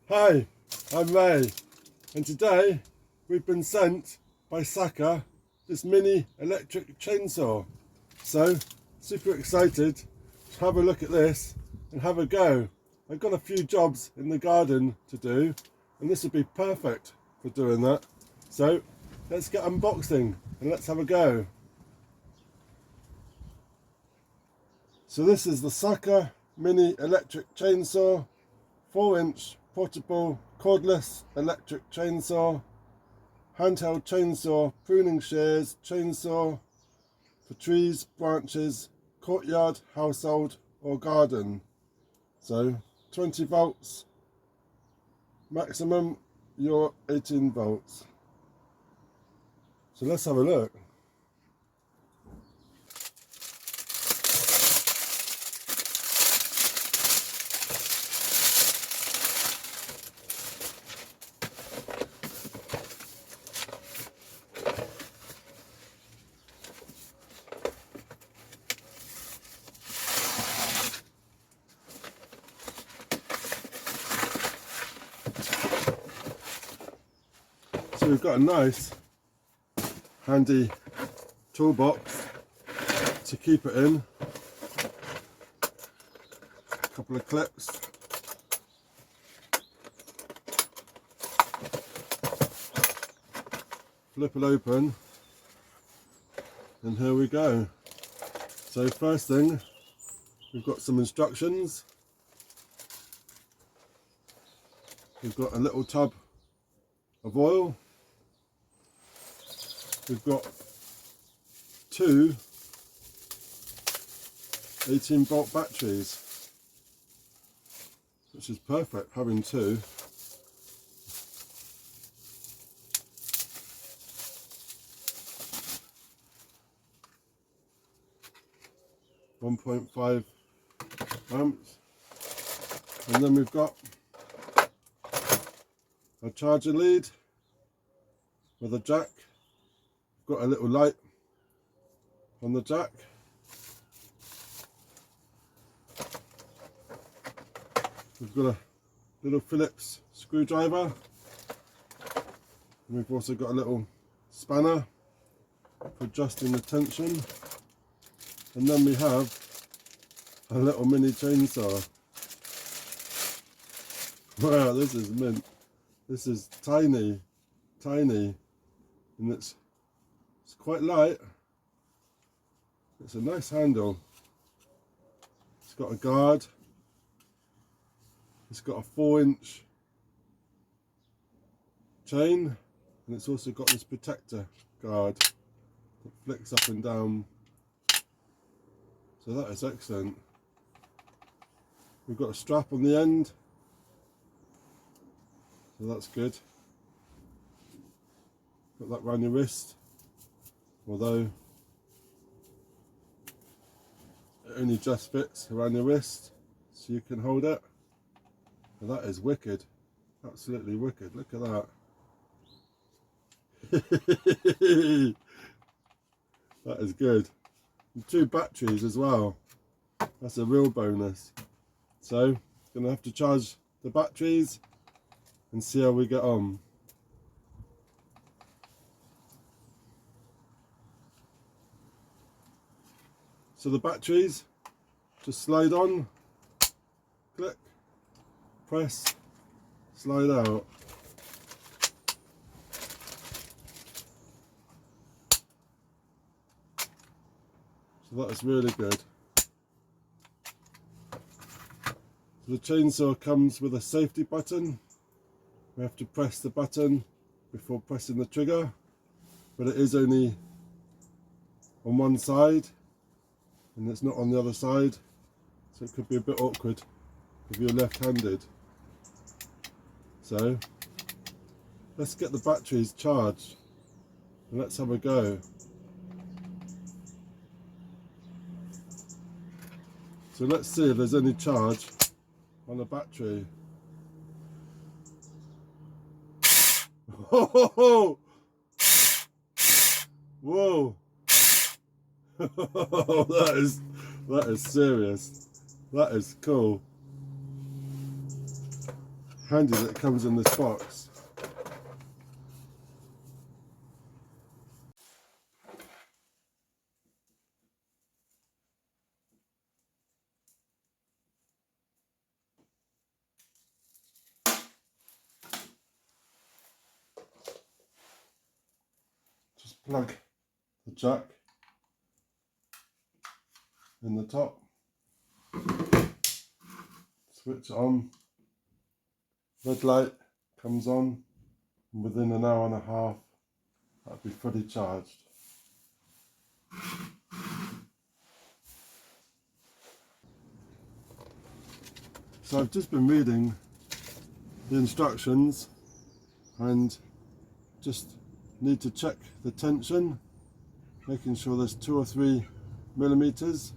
Hi, I'm Ray, and today we've been sent by Saka this mini electric chainsaw. So, super excited to have a look at this and have a go. I've got a few jobs in the garden to do, and this would be perfect for doing that. So, let's get unboxing and let's have a go. So this is the Saka mini electric chainsaw, 4-inch portable cordless electric chainsaw, handheld chainsaw, pruning shears, chainsaw for trees, branches, courtyard, household or garden. So 20 volts, maximum you're 18 volts. So let's have a look. So we've got a nice handy toolbox to keep it in, a couple of clips, flip it open, and here we go. So first thing, we've got some instructions. We've got a little tub of oil. We've got two 18-volt batteries, which is perfect having two. .5 amps, and then we've got a charger lead with a jack. Got a little light on the jack. We've got a little Phillips screwdriver. And we've also got a little spanner for adjusting the tension. And then we have a little mini chainsaw. Wow, this is mint. This is tiny, and it's quite light. It's a nice handle. It's got a guard. It's got a 4-inch chain, and it's also got this protector guard that flicks up and down. So that is excellent. We've got a strap on the end, so that's good. Got that around your wrist, although it only just fits around your wrist, so you can hold it. And that is wicked, absolutely wicked. Look at that. That is good. And 2 batteries as well. That's a real bonus. So, gonna have to charge the batteries and see how we get on. So the batteries just slide on, click, press, slide out. So that is really good. So the chainsaw comes with a safety button. We have to press the button before pressing the trigger, but it is only on one side and it's not on the other side, so it could be a bit awkward if you're left-handed. So let's get the batteries charged and let's have a go. So let's see if there's any charge on the battery. Whoa! Whoa! that is serious. That is cool. handy that it comes in this box. Just plug the jack in the top, switch it on, red light comes on, and within an hour and a half that'll be fully charged. So I've just been reading the instructions and just need to check the tension, making sure there's 2 or 3 millimeters,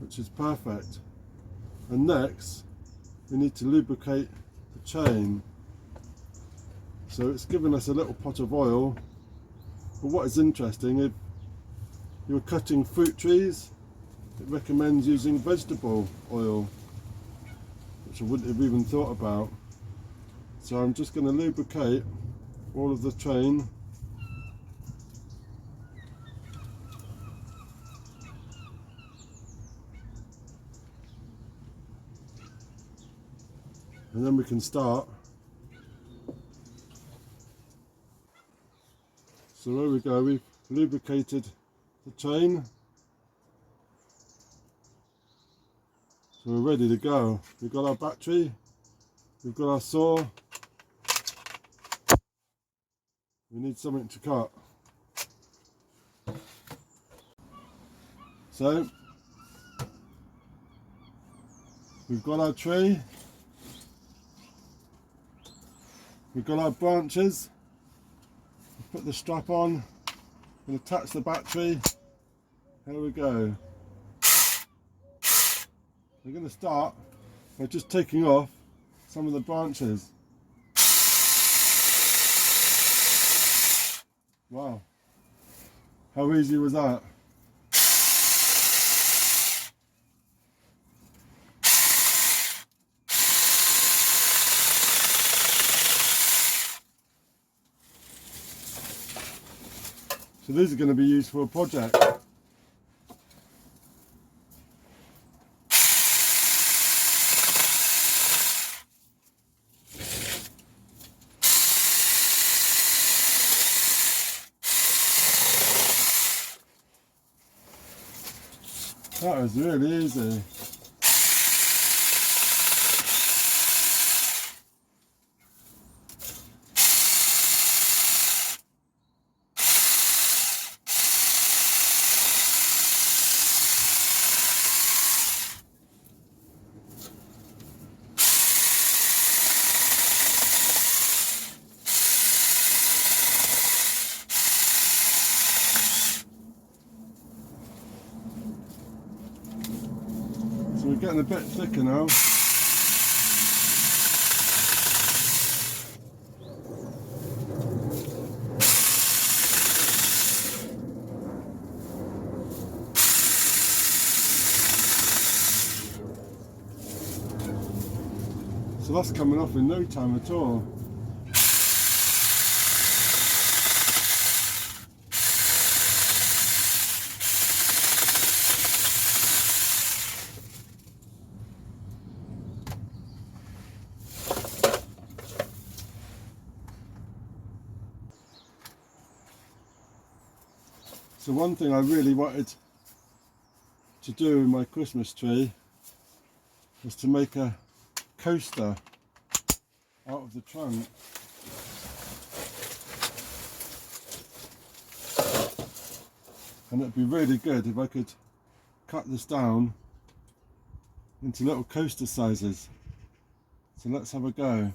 which is perfect. And next we need to lubricate the chain. So it's given us a little pot of oil, but what is interesting, if you're cutting fruit trees, it recommends using vegetable oil, which I wouldn't have even thought about. So I'm just going to lubricate all of the chain. And then we can start. So there we go, we've lubricated the chain. So we're ready to go. We've got our battery, we've got our saw. We need something to cut. So we've got our tree, we've got our branches. Put the strap on and attach the battery. Here we go. We're going to start by just taking off some of the branches. Wow, how easy was that? So these are going to be used for a project. That was really easy. So we're getting a bit thicker now. So that's coming off in no time at all. So one thing I really wanted to do in my Christmas tree was to make a coaster out of the trunk. And it'd be really good if I could cut this down into little coaster sizes. So let's have a go.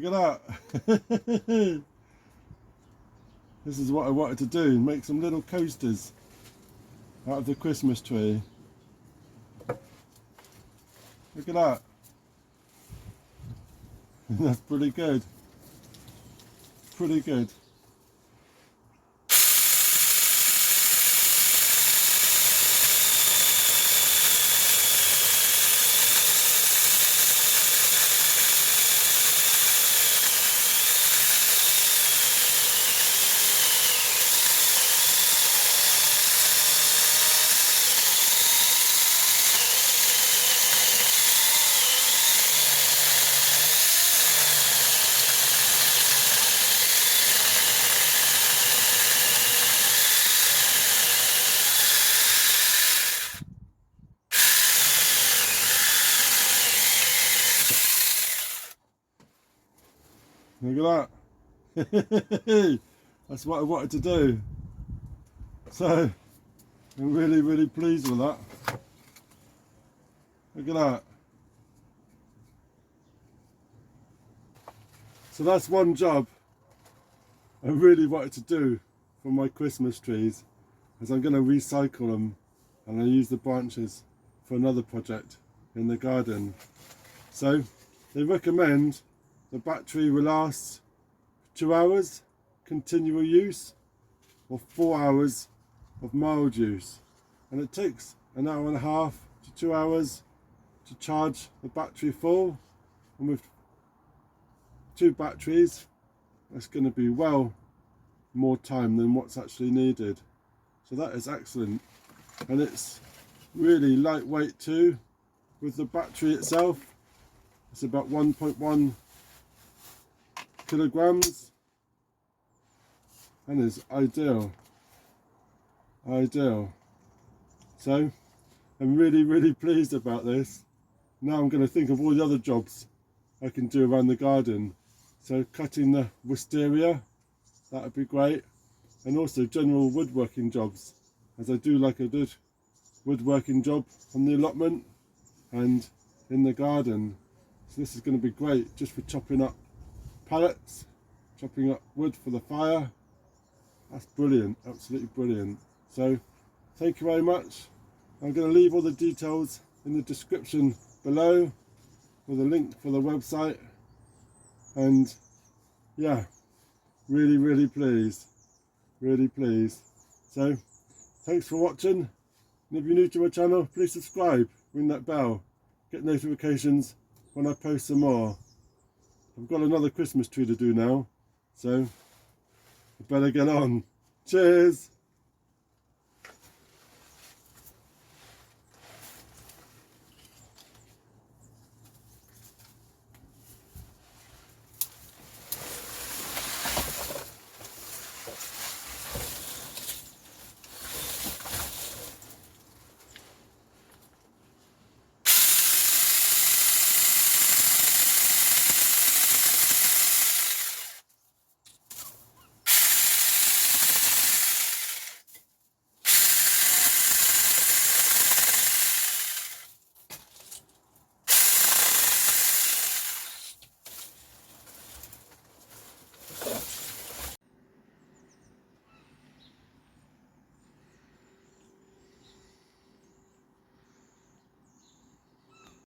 Look at that. This is what I wanted to do, make some little coasters out of the Christmas tree. Look at that. That's pretty good. Pretty good. Look at that. That's what I wanted to do. So I'm really pleased with that. Look at that. So that's one job I really wanted to do for my Christmas trees, as I'm going to recycle them and I use the branches for another project in the garden. So they recommend the battery will last 2 hours continual use or 4 hours of mild use, and it takes an hour and a half to 2 hours to charge the battery full, and with 2 batteries that's going to be well more time than what's actually needed. So that is excellent, and it's really lightweight too. With the battery itself, it's about 1.1 kilograms and is ideal. So I'm really pleased about this. Now I'm going to think of all the other jobs I can do around the garden. So cutting the wisteria, that would be great, and also general woodworking jobs, as I do like a good woodworking job on the allotment and in the garden. So this is going to be great just for chopping up pallets, chopping up wood for the fire. That's brilliant, absolutely brilliant. So thank you very much. I'm going to leave all the details in the description below with a link for the website, and yeah, really pleased, So thanks for watching, and if you're new to my channel, please subscribe, ring that bell, get notifications when I post some more. I've got another Christmas tree to do now, so I better get on. Cheers!